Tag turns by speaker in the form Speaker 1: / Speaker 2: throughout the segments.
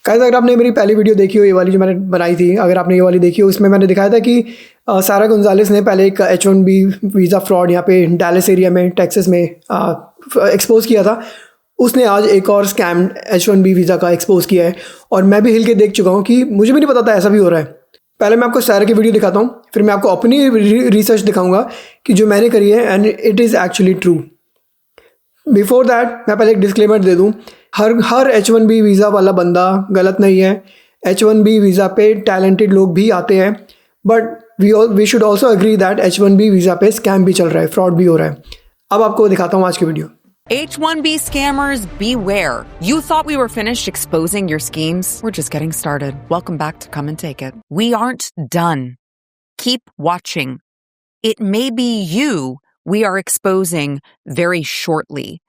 Speaker 1: Guys अगर आपने मेरी पहली वीडियो देखी हो, ये वाली जो मैंने बनाई थी, अगर आपने ये वाली देखी हो, इसमें मैंने दिखाया था कि सारा गोंजालेस ने पहले एक H1B वीज़ा फ्रॉड यहाँ पे डैलस एरिया में, टेक्सास में एक्सपोज किया था। उसने आज एक और स्कैम H1B वीज़ा का एक्सपोज किया है और मैं भी हिल के देख चुका हूँ कि मुझे भी नहीं पता था ऐसा भी हो रहा है। पहले मैं आपको सारा की वीडियो दिखाता हूँ, फिर मैं आपको अपनी रिसर्च दिखाऊंगा कि जो मैंने करी है and it is actually true. Before that मैं पहले एक डिस्क्लेमर दे दूँ, हर H1B वीज़ा वाला बंदा गलत नहीं है। H1B वीज़ा पे टैलेंटेड लोग भी आते हैं, but we should also agree that H1B visa पे स्कैम भी चल रहा है, फ्रॉड भी हो रहा है। अब आपको दिखाता हूँ आज की video.
Speaker 2: H-1B scammers, beware. You thought we were finished exposing your schemes? We're just getting started. Welcome back to Come and Take It. We aren't done. Keep watching. It may be you we are exposing very shortly.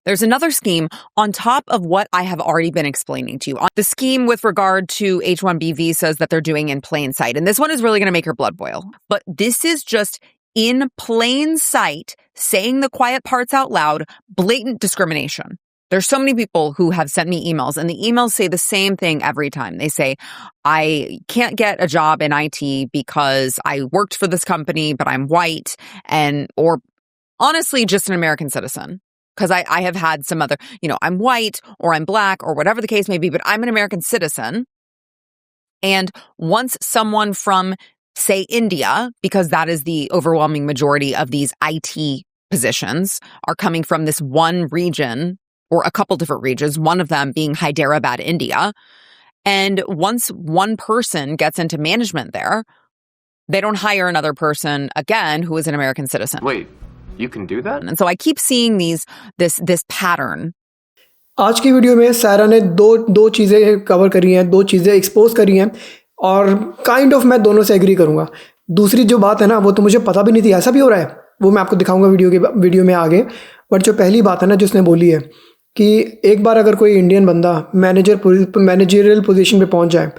Speaker 2: There's another scheme on top of what I have already been explaining to you. The scheme with regard to H-1B visas that they're doing in plain sight. And this one is really going to make your blood boil. But this is just in plain sight, saying the quiet parts out loud, blatant discrimination. There's so many people who have sent me emails, and the emails say the same thing every time. They say, I can't get a job in IT because I worked for this company, but I'm white, or honestly, just an American citizen. Because I have had some other, I'm white or I'm black or whatever the case may be, but I'm an American citizen. And once someone from, say, India, because that is the overwhelming majority of these IT positions, are coming from this one region or a couple different regions, one of them being Hyderabad, India. And once one person gets into management there, they don't hire another person again who is an American citizen.
Speaker 3: Wait, you can do that?
Speaker 2: And so I keep seeing this pattern.
Speaker 1: आज की video में सारा ने दो चीज़ें cover करी हैं, दो चीज़ें एक्सपोज करी हैं और काइंड ऑफ मैं दोनों से एग्री करूँगा। दूसरी जो बात है ना, वो तो मुझे पता भी नहीं थी ऐसा भी हो रहा है, वो मैं आपको दिखाऊंगा वीडियो में आगे। बट जो पहली बात है ना, जो उसने बोली है कि एक बार अगर कोई इंडियन बंदा मैनेजरियल पोजीशन पे पहुंच जाए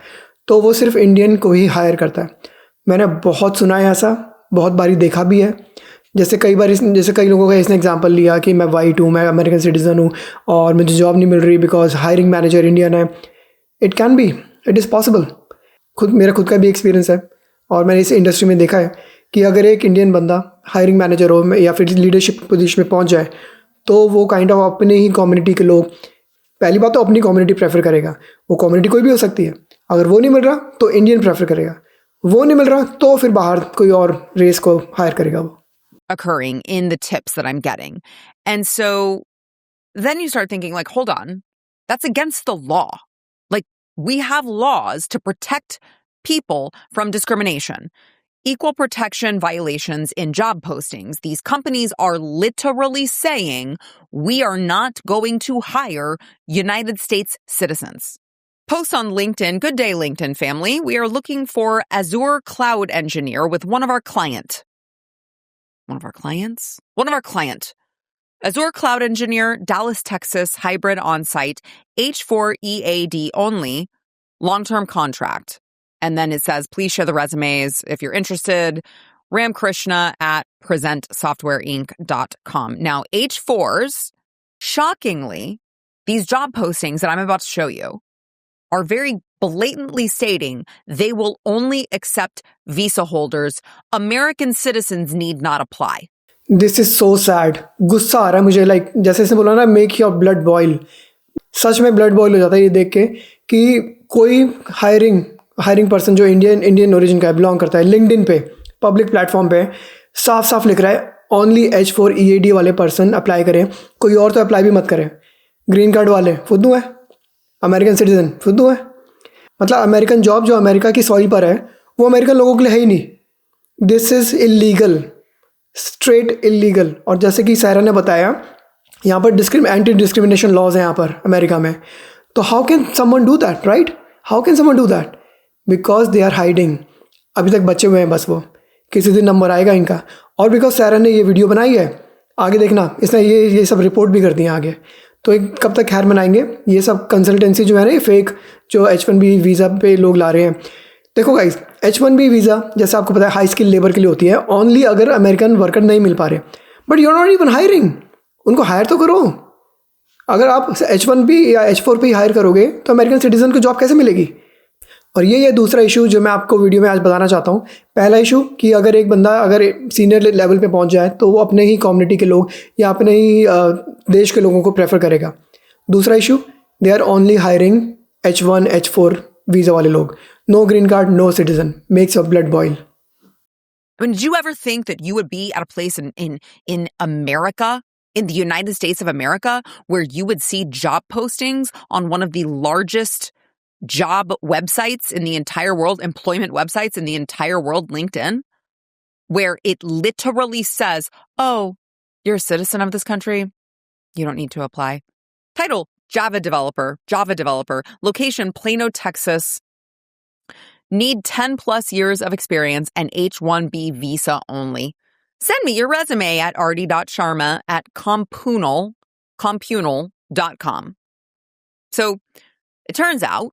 Speaker 1: तो वो सिर्फ इंडियन को ही हायर करता है। मैंने बहुत सुना है ऐसा, बहुत बारी देखा भी है। जैसे कई लोगों का इसने एग्जांपल लिया कि मैं वाइट हूँ, मैं अमेरिकन सिटीज़न हूँ और मुझे जॉब नहीं मिल रही बिकॉज हायरिंग मैनेजर इंडियन है। It can be, it is possible. मेरा खुद का भी एक्सपीरियंस है और मैंने इस इंडस्ट्री में देखा है कि अगर एक इंडियन बंदा हायरिंग मैनेजर हो या फिर लीडरशिप पोजीशन में पहुंच जाए तो वो काइंड ऑफ अपने ही कम्युनिटी के लोग, पहली बात तो अपनी कम्युनिटी प्रेफर करेगा। वो कम्युनिटी कोई भी हो सकती है, अगर वो नहीं मिल रहा तो इंडियन प्रेफर करेगा, वो नहीं मिल रहा तो फिर बाहर कोई और रेस को हायर करेगा वो।
Speaker 2: Occurring in the tips that I'm getting. And so then you start thinking like, hold on, that's against the law. Like, we have laws to protect people from discrimination. Equal protection violations in job postings. These companies are literally saying we are not going to hire United States citizens. Post on LinkedIn. Good day, LinkedIn family. We are looking for Azure cloud engineer with one of our client. Azure cloud engineer, Dallas, Texas, hybrid on-site, H4 EAD only, long-term contract. And then it says, please share the resumes if you're interested. Ram Krishna at presentsoftwareinc.com. Now, H4s, shockingly, these job postings that I'm about to show you are very blatantly stating they will only accept visa holders. American citizens need not apply.
Speaker 1: This is so sad. गुस्सा आ रहा है मुझे, like जैसे इसने बोला ना, make your blood boil. सच में blood boil हो जाता है ये देख के कि कोई हायरिंग पर्सन जो इंडियन ओरिजिन का बिलोंग करता है, लिंक्डइन पे पब्लिक प्लेटफॉर्म पे साफ साफ लिख रहा है ओनली H4 EAD वाले पर्सन अप्लाई करें, कोई और तो अप्लाई भी मत करें। ग्रीन कार्ड वाले फुद्दू है, अमेरिकन सिटीजन फुद्दू है। मतलब अमेरिकन जॉब जो अमेरिका की सॉइल पर है वो अमेरिकन लोगों के लिए है ही नहीं। This is illegal, straight illegal. और जैसे कि सायरा ने बताया, यहाँ पर एंटी डिस्क्रिमिनेशन लॉज हैं यहाँ पर अमेरिका में। तो how can someone do that, right? How can someone do that? Because they are hiding. अभी तक बचे हुए हैं बस, वो किसी दिन नंबर आएगा इनका। और बिकॉज सायरा ने ये वीडियो बनाई है, आगे देखना इसने ये सब रिपोर्ट भी कर दी है आगे। तो कब तक खैर मनाएंगे ये सब कंसल्टेंसी जो है ना, ये फेक जो H1B वीज़ा पे लोग ला रहे हैं। देखो गाइस, H1B वीज़ा जैसे आपको पता है हाई स्किल लेबर के लिए होती है, ओनली अगर अमेरिकन वर्कर नहीं मिल पा रहे। But you are not even hiring, उनको हायर तो करो। अगर आप H1B या H4 पे हायर करोगे तो अमेरिकन सिटीजन को जॉब कैसे मिलेगी? और ये दूसरा इशू जो मैं आपको वीडियो में आज बताना चाहता हूँ। पहला इशू कि अगर एक बंदा अगर सीनियर लेवल पे पहुँच जाए तो वो अपने ही कम्युनिटी के लोग या अपने ही देश के लोगों को प्रेफर करेगा। दूसरा issue, they are only hiring H1 H4 visa वाले लोग, no green card, no citizen, makes your blood boil.
Speaker 2: I mean, did you ever think that you would be at a place in America, in the United States of America, where you would see job postings on one of the largest job websites in the entire world, employment websites in the entire world, LinkedIn, where it literally says, oh, you're a citizen of this country, you don't need to apply. Title, Java developer, location, Plano, Texas. Need 10 plus years of experience and H-1B visa only. Send me your resume at arty.sharma@compunal.com. So it turns out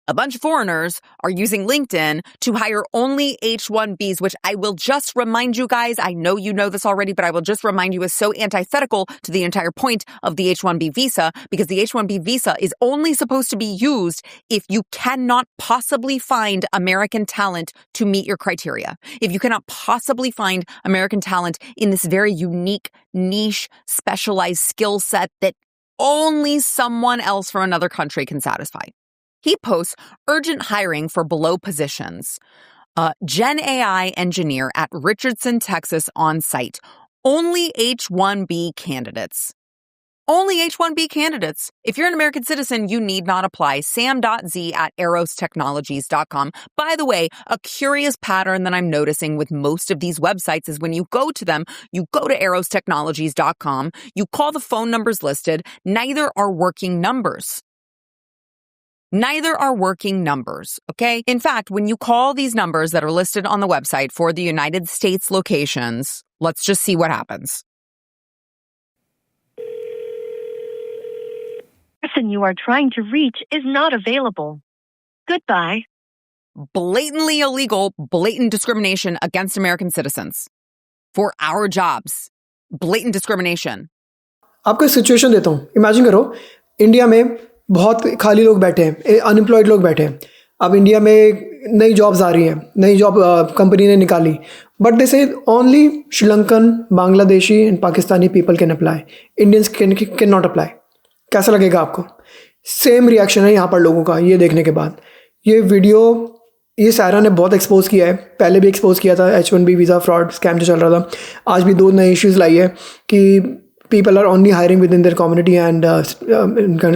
Speaker 2: a bunch of foreigners are using LinkedIn to hire only H-1Bs, which I will just remind you guys, I know you know this already, but I will just remind you is so antithetical to the entire point of the H-1B visa, because the H-1B visa is only supposed to be used if you cannot possibly find American talent to meet your criteria. If you cannot possibly find American talent in this very unique, niche, specialized skill set that only someone else from another country can satisfy. He posts urgent hiring for below positions. Gen AI engineer at Richardson, Texas on site. Only H-1B candidates. Only H-1B candidates. If you're an American citizen, you need not apply. sam.z@arostechnologies.com. By the way, a curious pattern that I'm noticing with most of these websites is when you go to them, you go to arostechnologies.com, you call the phone numbers listed, neither are working numbers. Neither are working numbers, okay? In fact, when you call these numbers that are listed on the website for the United States locations, let's just see what happens.
Speaker 4: The person you are trying to reach is not available. Goodbye.
Speaker 2: Blatantly illegal, blatant discrimination against American citizens for our jobs. Blatant discrimination.
Speaker 1: आपको एक situation देता हूँ। Imagine करो, India में बहुत खाली लोग बैठे हैं, अनएम्प्लॉयड लोग बैठे हैं। अब इंडिया में नई जॉब्स आ रही हैं, नई जॉब कंपनी ने निकाली, बट दे से only Sri Lankan, Bangladeshi and Pakistani people can apply, Indians can not apply. कैसा लगेगा आपको? सेम रिएक्शन है यहाँ पर लोगों का ये देखने के बाद। ये वीडियो ये सायरा ने बहुत एक्सपोज किया है, पहले भी एक्सपोज किया था H-1B वीज़ा फ्रॉड स्कैम जो चल रहा था। आज भी 2 नए इश्यूज़ लाई है कि people are only hiring within their community and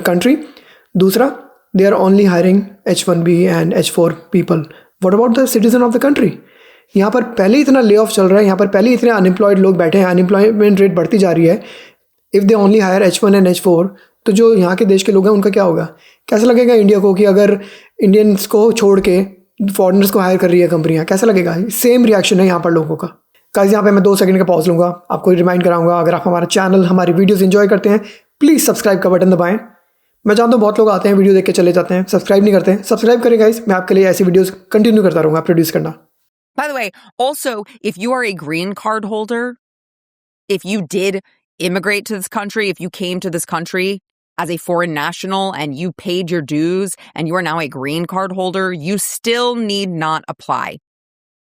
Speaker 1: country. दूसरा, they are only hiring H-1B and H-4 people. What about the citizen of the country? यहाँ पर पहले इतना ले ऑफ चल रहा है, यहाँ पर पहले इतने अनएम्प्लॉयड लोग बैठे हैं, अनएम्प्लॉयमेंट रेट बढ़ती जा रही है। If they only hire H-1 and H-4, तो जो यहाँ के देश के लोग हैं उनका क्या होगा? कैसा लगेगा इंडिया को कि अगर इंडियंस को छोड़ के फॉरेनर्स को हायर कर रही है कंपनियाँ? कैसा लगेगा? सेम रिएक्शन है यहाँ पर लोगों का। गाइस, यहाँ पे मैं 2 सेकंड का पॉज लूँगा, आपको रिमाइंड कराऊंगा, अगर आप हमारा चैनल, हमारी वीडियोस एंजॉय करते हैं, प्लीज़ सब्सक्राइब का बटन दबाएं। मैं जानता हूँ बहुत लोग आते हैं, वीडियो देख के चले जाते हैं, सब्सक्राइब नहीं करते हैं। सब्सक्राइब करें गाइस, मैं आपके लिए ऐसी वीडियोस कंटिन्यू करता रहूँगा प्रोड्यूस करना।
Speaker 2: By the way, also, if you are a green card holder, if you did immigrate to this country, if you came to this country as a foreign national and you paid your dues and you are now a green card holder, you still need not apply.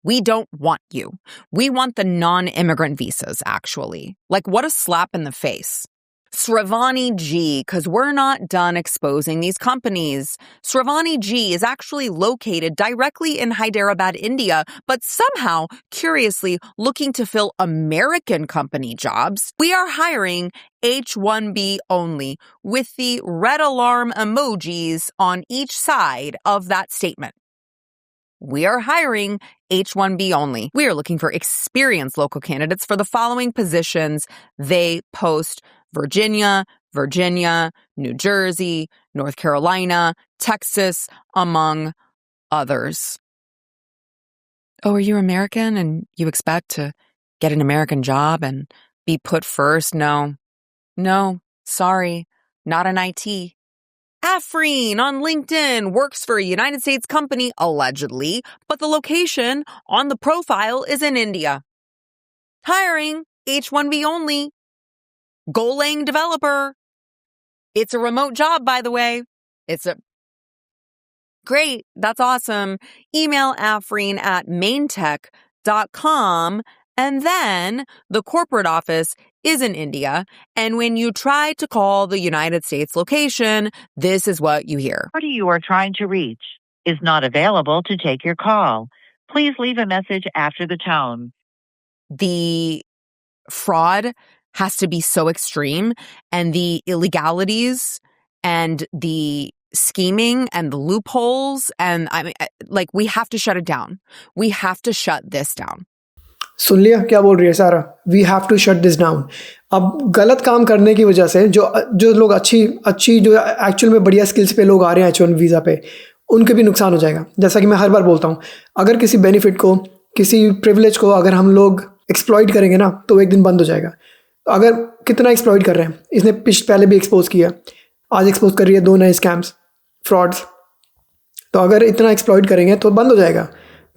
Speaker 2: We don't want you. We want the non-immigrant visas, actually. Like, what a slap in the face. Sravani G, because we're not done exposing these companies. Sravani G is actually located directly in Hyderabad, India, but somehow, curiously, looking to fill American company jobs. We are hiring H-1B only, with the red alarm emojis on each side of that statement. We are hiring H-1B only. We are looking for experienced local candidates for the following positions. They post Virginia, New Jersey, North Carolina, Texas, among others. Oh, are you American and you expect to get an American job and be put first? No, sorry, not an IT. Afreen on LinkedIn works for a United States company, allegedly, but the location on the profile is in India. Hiring H-1B only. Golang developer. It's a remote job, by the way. Great. That's awesome. Email afreen@maintech.com. And then the corporate office is in India. And when you try to call the United States location, this is what you hear.
Speaker 5: Party you are trying to reach is not available to take your call. Please leave a message after the tone.
Speaker 2: The fraud has to be so extreme, and the illegalities and the scheming and the loopholes, and I mean, like, we have to shut it down. We have to shut this down.
Speaker 1: सुन लिया क्या बोल रही है सारा? We have to shut this down. अब गलत काम करने की वजह से जो लोग अच्छी जो एक्चुअल में बढ़िया स्किल्स पे लोग आ रहे हैं H1 वीज़ा पे, उनके भी नुकसान हो जाएगा. जैसा कि मैं हर बार बोलता हूँ, अगर किसी बेनिफिट को, किसी प्रिविलेज को अगर हम लोग एक्सप्लॉइट करेंगे ना, तो एक दिन बंद हो जाएगा. अगर कितना एक्सप्लॉइट कर रहे हैं, इसने पहले भी एक्सपोज किया, आज एक्सपोज कर रही है 2 नए स्कैम्स, फ्रॉड्स. तो अगर इतना एक्सप्लॉइट करेंगे तो बंद हो जाएगा.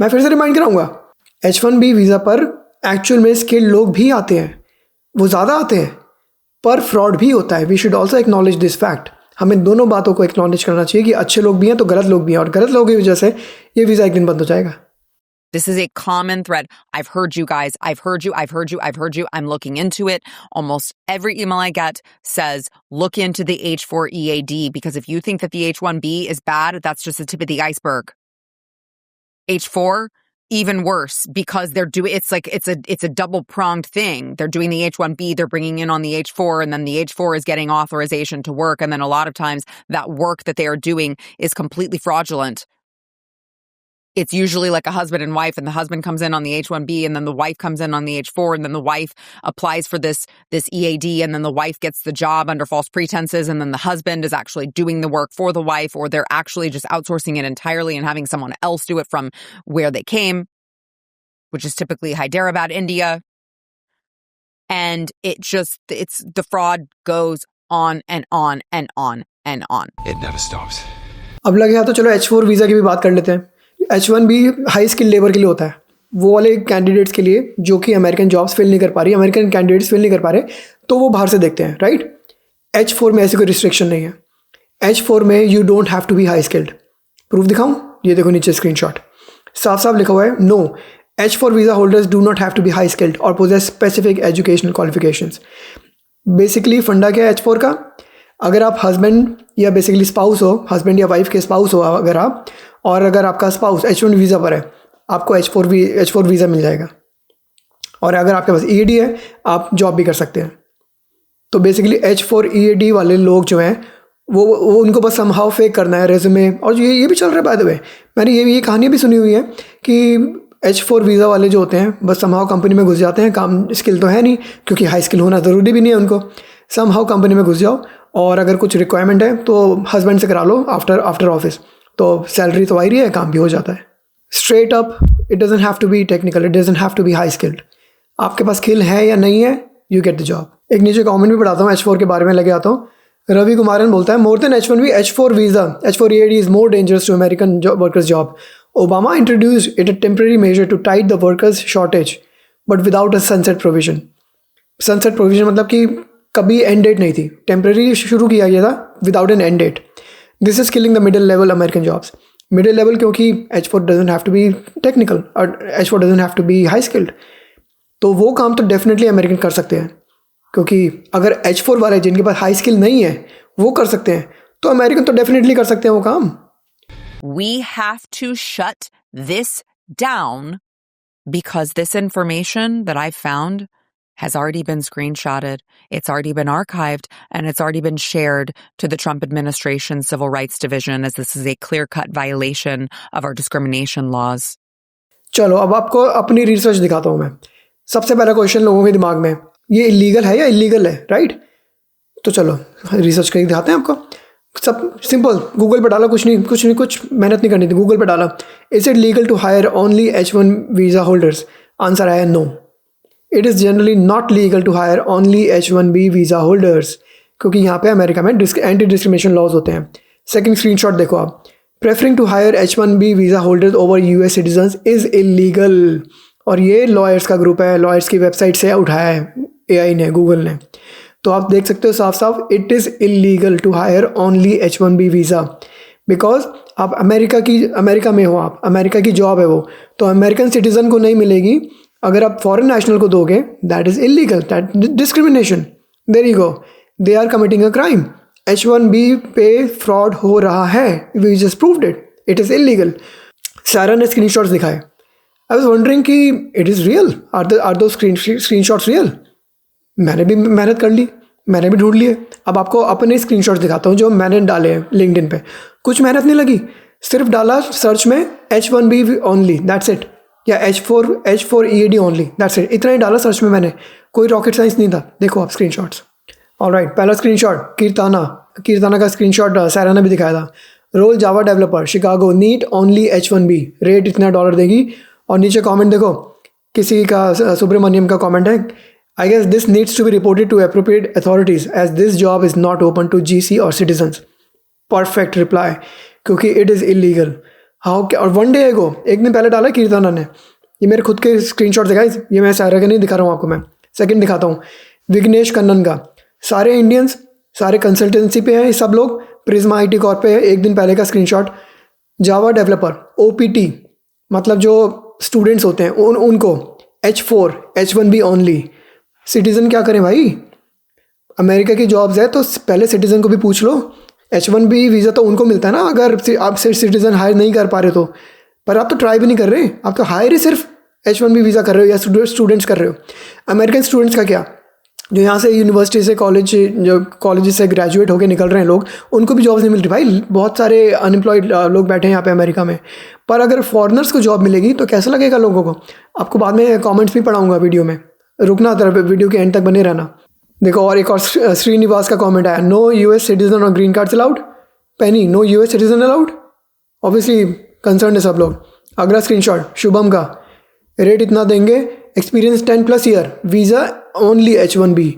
Speaker 1: मैं फिर से रिमाइंड कराऊंगा, H1B वीज़ा पर एक्चुअल में स्किल्ड लोग भी आते हैं, वो ज़्यादा आते हैं, पर फ्रॉड भी होता है. We should also acknowledge this fact. हमें दोनों बातों को एक्नॉलेज करना चाहिए कि अच्छे लोग भी हैं तो गलत लोग भी हैं, और गलत लोगों की वजह से ये वीज़ा एक दिन बंद हो जाएगा.
Speaker 2: This is a common thread. I've heard you guys. I've heard you. I'm looking into it. Almost every email I get says, look into the H4 EAD, because if you think that the H1B is bad, that's just the tip of the iceberg. H4, even worse, because they're doing, it's a double pronged thing. They're doing the H1B, they're bringing in on the H4, and then the H4 is getting authorization to work. And then a lot of times that work that they are doing is completely fraudulent. It's usually like a husband and wife, and the husband comes in on the H1B, and then the wife comes in on the H4, and then the wife applies for this EAD, and then the wife gets the job under false pretenses, and then the husband is actually doing the work for the wife, or they're actually just outsourcing it entirely and having someone else do it from where they came, which is typically Hyderabad, India. And it's the fraud goes on and on and on and on.
Speaker 3: It never stops.
Speaker 1: अब लगे हाथ तो चलो H4 visa की भी बात कर लेते हैं. H1B हाई स्किल लेबर के लिए होता है, वो वाले कैंडिडेट्स के लिए जो कि अमेरिकन जॉब्स फिल नहीं कर पा रही, अमेरिकन कैंडिडेट्स फिल नहीं कर पा रहे, तो वो बाहर से देखते हैं, राइट. H4 में ऐसी कोई रिस्ट्रिक्शन नहीं है. H4 में you don't have to be high skilled. Proof दिखाऊं? ये देखो नीचे स्क्रीनशॉट, साफ साफ लिखा हुआ है, no, H4 visa holders do not have to be high skilled और possess specific educational qualifications. Basically फंडा क्या है H4 का? अगर आप हस्बैंड या बेसिकली स्पाउस हो, हस्बैंड या वाइफ के स्पाउस हो अगर आप, और अगर आपका स्पाउस H1 वीज़ा पर है, आपको H4 वीज़ा मिल जाएगा. और अगर आपके पास EAD है, आप जॉब भी कर सकते हैं. तो बेसिकली H4 EAD वाले लोग जो हैं, वो उनको बस समहाउ फेक करना है रेज्यूमे. और ये भी चल रहा है बाय द वे, मैंने ये कहानियाँ भी सुनी हुई है कि H4 वीज़ा वाले जो होते हैं बस समहाउ कंपनी में घुस जाते हैं. काम स्किल तो है नहीं, क्योंकि हाई स्किल होना ज़रूरी भी नहीं है उनको. समहाउ कंपनी में घुस जाओ, और अगर कुछ रिक्वायरमेंट है तो हस्बैंड से करा लो आफ्टर ऑफिस, तो सैलरी तो आ रही है, काम भी हो जाता है. Straight up, it doesn't have to be technical, it doesn't have to be high skilled. आपके पास स्किल है या नहीं है, यू गेट द जॉब. एक नीचे कमेंट भी पढ़ाता हूँ H4 के बारे में, लगे आता हूँ. रवि कुमारन बोलता है, more than H1B, H4 visa, H4 EAD is more dangerous to American workers job. Obama introduced it a temporary measure to tide the workers shortage, but without a sunset provision. Sunset provision मतलब कि कभी and date नहीं थी, temporary शुरू किया गया था without an end date. This is killing the middle level American jobs. Middle level क्योंकि H4 doesn't have to be technical और H4 doesn't have to be high skilled. तो वो काम तो डेफिनेटली अमेरिकन कर सकते हैं, क्योंकि अगर H4 वाले जिनके पास हाई स्किल नहीं है वो कर सकते हैं, तो अमेरिकन तो डेफिनेटली कर सकते हैं वो काम.
Speaker 2: We have to shut this down because this information that I found has already been screenshotted, it's already been archived, and it's already been shared to the Trump administration Civil Rights Division, as this is a clear-cut violation of our discrimination laws.
Speaker 1: चलो अब आपको अपनी research दिखाता हूँ मैं. सबसे पहला question लोगों के दिमाग में, ये इलीगल है या इलीगल है, राइट? तो चलो रिसर्च करके दिखाते हैं आपको. सब सिंपल, गूगल पे डाला, कुछ मेहनत नहीं करनी थी, गूगल पे डाला, is it legal to hire only H1 visa holders? Answer आया no. It is generally not legal to hire only H1B visa holders, क्योंकि यहाँ पे अमेरिका में एंटी डिस्क्रिमिनेशन लॉज होते हैं. सेकंड स्क्रीनशॉट देखो आप, preferring to hire H1B visa holders over US citizens is illegal. और ये लॉयर्स का ग्रुप है, लॉयर्स की वेबसाइट से उठाया है AI ने, गूगल ने. तो आप देख सकते हो साफ साफ it is illegal to hire only H1B visa, because आप अमेरिका में हो, आप अमेरिका की जॉब है वो, तो अमेरिकन सिटीज़न को नहीं मिलेगी। अगर आप फॉरेन नेशनल को दोगे, that is illegal, that discrimination. There you go, they are committing a crime. H1B पे फ्रॉड हो रहा है, we just proved it is illegal. Sara ने स्क्रीनशॉट्स दिखाए। आई वाज वंडरिंग कि it is real, are those screenshots real? मैंने भी मेहनत कर ली, मैंने भी ढूंढ लिए। अब आपको अपने स्क्रीनशॉट्स दिखाता हूँ जो मैंने डाले हैं लिंक्डइन पे। कुछ मेहनत नहीं लगी, सिर्फ डाला सर्च में H1B ओनली, दैट्स इट, या H4 EAD only, that's it. इतना ही डाला सर्च में मैंने, कोई रॉकेट साइंस नहीं था। देखो आप स्क्रीनशॉट्स। ऑलराइट, पहला स्क्रीनशॉट कीर्ताना का स्क्रीनशॉट सारा ने भी दिखाया था। Role java developer, Chicago, need only H1B, rate इतना डॉलर देगी। और नीचे कमेंट देखो, किसी का सुब्रमण्यम का कमेंट है, I guess this needs to be reported to appropriate authorities as this job is not open to GC or citizens. Perfect reply, क्योंकि it is illegal. How? और वन डे एगो, एक दिन पहले डाला कीर्तना ने। ये मेरे खुद के स्क्रीनशॉट दिखाए, ये मैं सारा का नहीं दिखा रहा हूँ आपको। मैं सेकंड दिखाता हूँ, विघ्नेश कन्नन का। सारे इंडियंस, सारे कंसल्टेंसी पे हैं सब लोग, प्रिज्मा IT कॉर्प पे है। एक दिन पहले का स्क्रीनशॉट, जावा डेवलपर OPT, मतलब जो स्टूडेंट्स होते हैं उनको H4 H1B ओनली। सिटीज़न क्या करें भाई, अमेरिका की जॉब्स है तो पहले सिटीज़न को भी पूछ लो। H1B वीज़ा तो उनको मिलता है ना अगर आप सिटीज़न हायर नहीं कर पा रहे तो, पर आप तो ट्राई भी नहीं कर रहे, आप तो हायर ही सिर्फ H1B वीज़ा कर रहे हो या स्टूडेंट्स कर रहे हो। अमेरिकन स्टूडेंट्स का क्या, जो यहाँ से यूनिवर्सिटी से कॉलेज से ग्रेजुएट होकर निकल रहे हैं लोग, उनको भी जॉब्स नहीं मिल रही भाई। बहुत सारे अनएम्प्लॉयड लोग बैठे हैं यहाँ पे अमेरिका में। पर अगर फॉरेनर्स को जॉब मिलेगी तो कैसा लगेगा लोगों को। आपको बाद में कमेंट्स भी पढ़ाऊंगा वीडियो में, रुकना तरफ वीडियो के एंड तक बने रहना। देखो, और एक और श्रीनिवास का कमेंट आया, नो US सिटीजन और green cards allowed. Penny, no US citizen allowed. Obviously concern है सब लोग। अगला स्क्रीनशॉट शुभम का, रेट इतना देंगे, experience 10+ year, visa only H1B।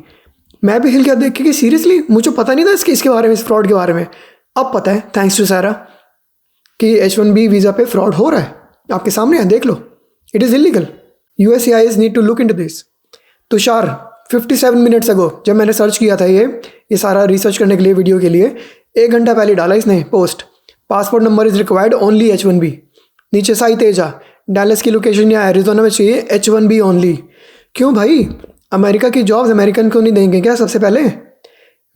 Speaker 1: मैं भी हिल गया देख के कि सीरियसली, मुझे पता नहीं था इसके बारे में, इस फ्रॉड के बारे में। अब पता है थैंक्स टू सारा कि H1B वीज़ा पे फ्रॉड हो रहा है। आपके सामने है, देख लो, it is illegal. USCIS need to look into this. Tushar 57 minutes ago, जब मैंने सर्च किया था ये सारा रिसर्च करने के लिए, वीडियो के लिए, 1 घंटा पहले डाला इसने post. Passport number is required only H1B। नीचे साई तेजा, डैलस की लोकेशन या एरिजोना में चाहिए H1B ओनली। क्यों भाई, अमेरिका की जॉब्स अमेरिकन को नहीं देंगे क्या सबसे पहले?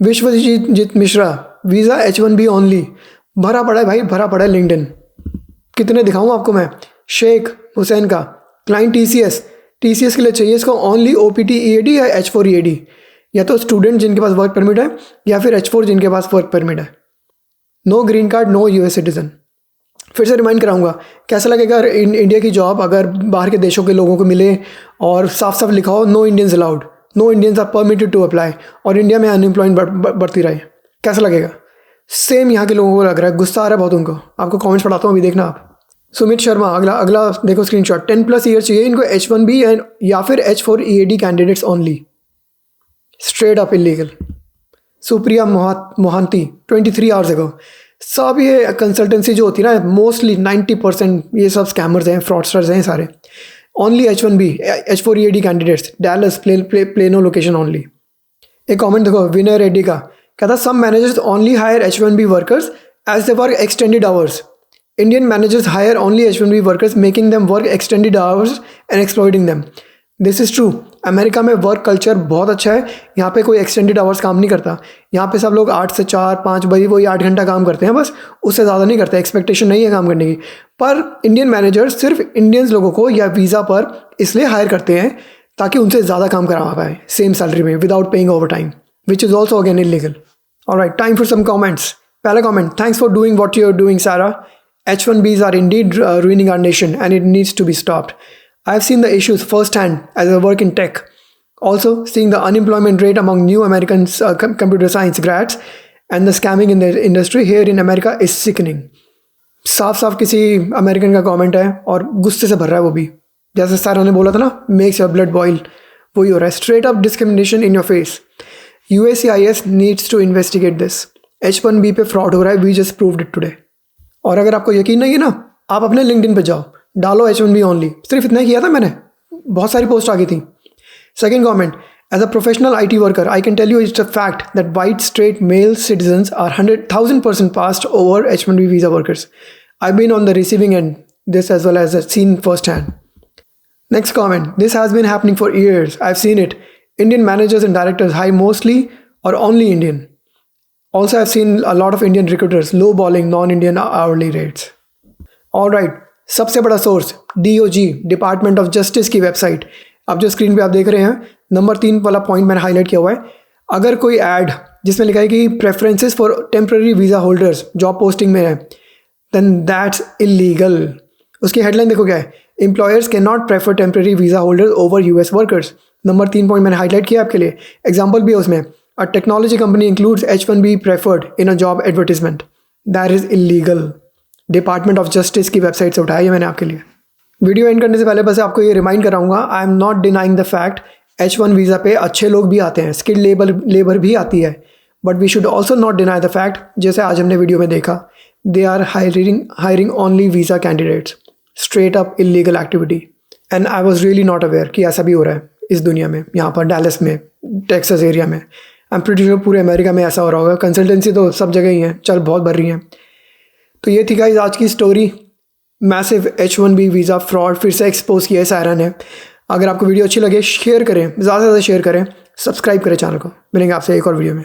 Speaker 1: Vishwajeet Mishra, visa H1B only. भरा पड़ा है भाई, भरा पड़ा है लिंक्डइन। कितने दिखाऊँ आपको मैं। शेख हुसैन का क्लाइंट TCS के लिए चाहिए इसको ओनली OPT EAD या H4 EAD, या तो स्टूडेंट जिनके पास वर्क परमिट है या फिर H4 जिनके पास वर्क परमिट है। No green card, no US citizen. फिर से रिमाइंड कराऊंगा, कैसा लगेगा इंडिया की जॉब अगर बाहर के देशों के लोगों को मिले और साफ साफ लिखा हो no Indians allowed, no Indians are permitted to apply, और इंडिया में अनएम्प्लॉयमेंट बढ़ती रहे, कैसा लगेगा? सेम यहाँ के लोगों को लग रहा है, गुस्सा आ रहा है बहुत उनको। आपको कमेंट्स पढ़ाता हूँ, अभी देखना आप। सुमित शर्मा, अगला देखो स्क्रीनशॉट, 10+ ईयर चाहिए इनको H1B एंड या फिर H4 EAD candidates only. Straight up illegal. Supriya Mohanty 23 hours ago. सब ये कंसल्टेंसी जो होती है ना, मोस्टली 90% ये सब स्कैमर्स हैं, फ्रॉडस्टर्स हैं सारे। Only H1B H4 EAD candidates, Dallas Plano location only. एक कमेंट देखो विनय रेड्डी का, कहता some managers only hire H1B workers as they work extended hours. Indian managers hire only H1B workers, making them work extended hours and exploiting them. This is true. America में work culture बहुत अच्छा है, यहाँ पे कोई extended hours काम नहीं करता। यहाँ पे सब लोग 8 से 4 5 भाई वही 8 घंटा काम करते हैं बस, उससे ज़्यादा नहीं करते, एक्सपेक्टेशन नहीं है काम करने की। पर इंडियन मैनेजर्स सिर्फ इंडियंस लोगों को या वीज़ा पर इसलिए हायर करते हैं ताकि उनसे ज़्यादा काम करवा पाए सेम सैलरी में without paying overtime, which is also again illegal. Alright, time for some comments. पहला comment, thanks for doing what you are doing सारा। H1Bs are indeed ruining our nation and it needs to be stopped. I've seen the issues firsthand as I work in tech. Also, seeing the unemployment rate among new American computer science grads and the scamming in the industry here in America is sickening. साफ साफ किसी American का comment है और गुस्से से भर रहा है वो भी, जैसे सारा ने बोला था ना, मेक्स योर ब्लड बॉयल, वही हो रहा है। Straight up discrimination in your face. USCIS needs to investigate this. H1B पे फ्रॉड हो रहा है, we just proved it today. और अगर आपको यकीन नहीं है ना, आप अपने लिंक्डइन पे जाओ, डालो H1B ओनली। सिर्फ इतना ही किया था मैंने, बहुत सारी पोस्ट आ गई थी। Second comment, As a professional IT worker, I can tell you it's a fact that white straight male citizens are 100,000% passed over H-1B visa workers. I've been on the receiving end, this as well as seen firsthand. Next comment. This has been happening for years. I've seen it. Indian managers and directors hire mostly or only Indian. Also, I've seen a lot of Indian recruiters lowballing non-Indian hourly rates. Alright, सबसे बड़ा source DOG, department of justice की website. अब जो screen पे आप देख रहे हैं, नंबर 3 वाला पॉइंट मैंने हाईलाइट किया हुआ है. अगर कोई ऐड जिसमें लिखा है कि preferences for temporary visa holders job posting में है, देन दैट्स इलीगल. उसकी हेडलाइन देखो क्या है, employers can not prefer temporary visa holders over US workers. Number 3 point मैंने हाईलाइट किया आपके लिए. एग्जाम्पल भी है उसमें, a technology company includes H-1B preferred in a job advertisement. That is illegal. Department of justice की वेबसाइट से उठाया है मैंने आपके लिए. वीडियो एंड करने से पहले बस आपको ये रिमाइंड कराऊंगा, I am not denying the fact H-1 visa पे अच्छे लोग भी आते हैं, स्किल्ड लेबर भी आती है, but we should also not deny the fact, जैसे आज हमने वीडियो में देखा, they are hiring only visa candidates. Straight up illegal activity. And I was really not aware कि ऐसा भी हो रहा है इस दुनिया में, यहाँ पर डैलस में, टेक्सास एरिया में. आई एम प्रीटी श्योर पूरे अमेरिका में ऐसा हो रहा होगा. कंसल्टेंसी तो सब जगह ही है, चल बहुत बढ़ रही हैं. तो ये थी गाइस आज की story. Massive H-1B visa fraud फिर से एक्सपोज किया है सायरा ने. अगर आपको वीडियो अच्छी लगे शेयर करें, ज़्यादा से ज़्यादा शेयर करें, सब्सक्राइब करें चैनल को. मिलेंगे आपसे एक और वीडियो में.